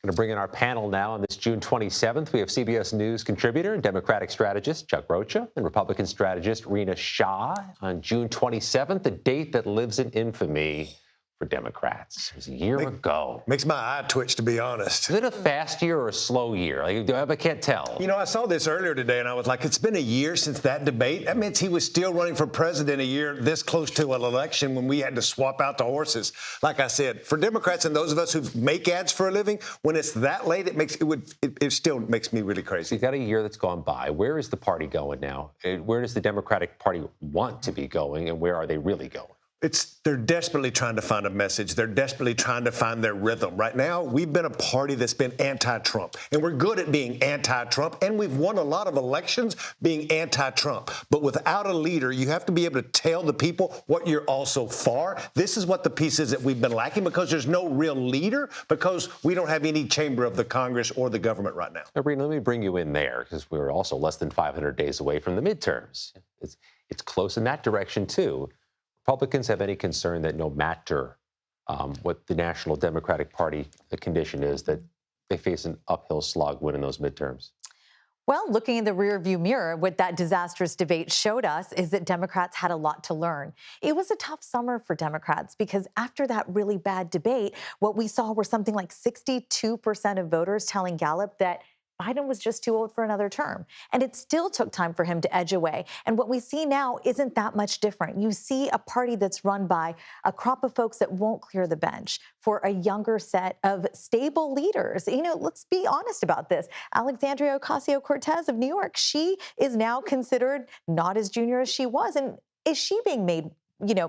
Going to bring in our panel now on this June 27th. We have CBS News contributor and Democratic strategist Chuck Rocha and Republican strategist Rina Shah. On June 27th, a date that lives in infamy for Democrats. It was a year ago. Makes my eye twitch, to be honest. Is it a fast year or a slow year? I can't tell. You know, I saw this earlier today, and I was like, it's been a year since that debate. That means he was still running for president a year this close to an election when we had to swap out the horses. Like I said, for Democrats and those of us who make ads for a living, when it's that late, it still makes me really crazy. You've got a year that's gone by. Where is the party going now? Where does the Democratic Party want to be going, and where are they really going? They're desperately trying to find a message. They're desperately trying to find their rhythm. Right now, we've been a party that's been anti-Trump, and we're good at being anti-Trump, and we've won a lot of elections being anti-Trump. But without a leader, you have to be able to tell the people what you're also for. This is what the piece is that we've been lacking, because there's no real leader, because we don't have any chamber of the Congress or the government right now. Now, Rina, let me bring you in there, because we're also less than 500 days away from the midterms. It's close in that direction, too. Republicans have any concern that no matter what the National Democratic Party, the condition is, that they face an uphill slog winning those midterms? Well, looking in the rearview mirror, what that disastrous debate showed us is that Democrats had a lot to learn. It was a tough summer for Democrats because after that really bad debate, what we saw were something like 62% of voters telling Gallup that Biden was just too old for another term. And it still took time for him to edge away. And what we see now isn't that much different. You see a party that's run by a crop of folks that won't clear the bench for a younger set of stable leaders. You know, let's be honest about this. Alexandria Ocasio-Cortez of New York, she is now considered not as junior as she was. And is she being made,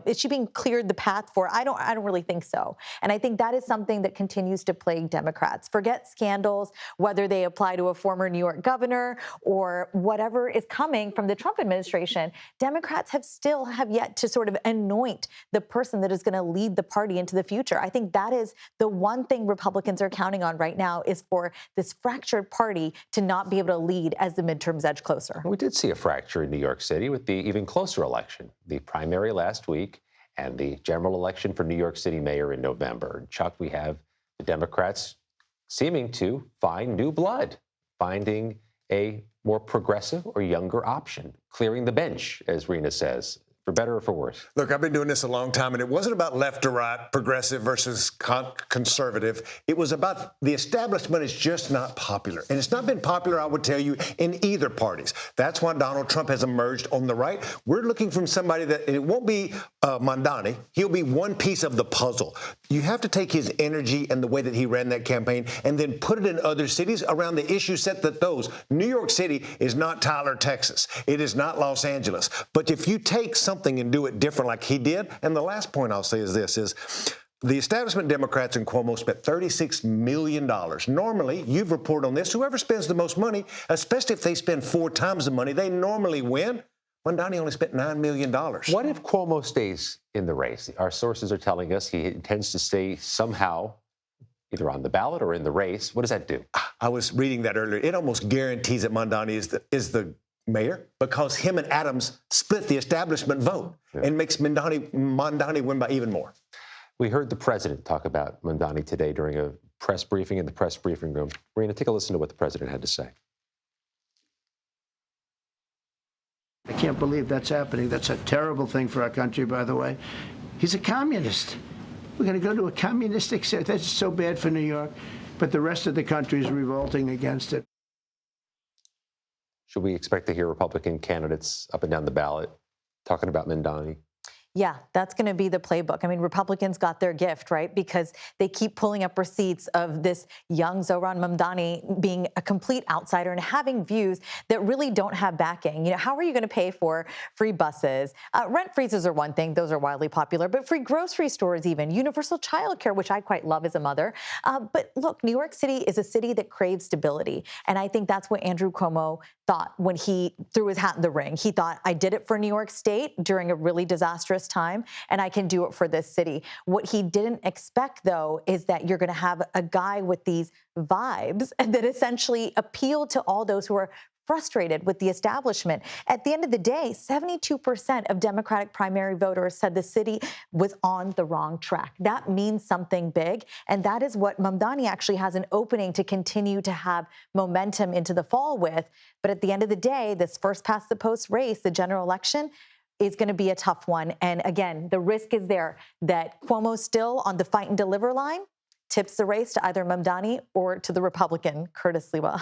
is she being cleared the path for? I don't really think so. And I think that is something that continues to plague Democrats. Forget scandals, whether they apply to a former New York governor or whatever is coming from the Trump administration. Democrats have yet to sort of anoint the person that is going to lead the party into the future. I think that is the one thing Republicans are counting on right now, is for this fractured party to not be able to lead as the midterms edge closer. We did see a fracture in New York City with the even closer election, the primary last week and the general election for New York City mayor in November. Chuck, we have the Democrats seeming to find new blood, finding a more progressive or younger option, clearing the bench, as Rina says. For better or for worse? Look, I've been doing this a long time, and it wasn't about left or right, progressive versus conservative. It was about the establishment is just not popular. And it's not been popular, I would tell you, in either parties. That's why Donald Trump has emerged on the right. We're looking from somebody that it won't be Mamdani. He'll be one piece of the puzzle. You have to take his energy and the way that he ran that campaign and then put it in other cities around the issue set that those. New York City is not Tyler, Texas. It is not Los Angeles. But if you take something and do it different like he did. And the last point I'll say is this, is the establishment Democrats and Cuomo spent $36 million. Normally, you've reported on this, whoever spends the most money, especially if they spend 4 times the money, they normally win. Mamdani only spent $9 million. What if Cuomo stays in the race? Our sources are telling us he intends to stay somehow either on the ballot or in the race. What does that do? I was reading that earlier. It almost guarantees that Mamdani is the mayor, because him and Adams split the establishment vote and makes Mamdani win by even more. We heard the president talk about Mamdani today during a press briefing in the press briefing room. Rina, take a listen to what the president had to say. I can't believe that's happening. That's a terrible thing for our country, by the way. He's a communist. We're going to go to a communistic state. That's so bad for New York, but the rest of the country is revolting against it. Should we expect to hear Republican candidates up and down the ballot talking about Mamdani? Yeah, that's going to be the playbook. I mean, Republicans got their gift, right? Because they keep pulling up receipts of this young Zohran Mamdani being a complete outsider and having views that really don't have backing. You know, how are you going to pay for free buses? Rent freezes are one thing. Those are wildly popular. But free grocery stores even. Universal childcare, which I quite love as a mother. But look, New York City is a city that craves stability. And I think that's what Andrew Cuomo thought when he threw his hat in the ring. He thought, I did it for New York State during a really disastrous time, and I can do it for this city. What he didn't expect, though, is that you're going to have a guy with these vibes that essentially appeal to all those who are frustrated with the establishment. At the end of the day, 72% of Democratic primary voters said the city was on the wrong track. That means something big, and that is what Mamdani actually has an opening to continue to have momentum into the fall with. But at the end of the day, this first past the post race, the general election, is going to be a tough one. And again, the risk is there that Cuomo's still on the fight and deliver line, tips the race to either Mamdani or to the Republican, Curtis Lewa.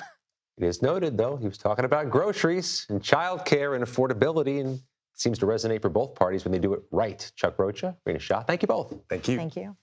It is noted, though, he was talking about groceries and childcare and affordability, and it seems to resonate for both parties when they do it right. Chuck Rocha, Rina Shah, thank you both. Thank you. Thank you.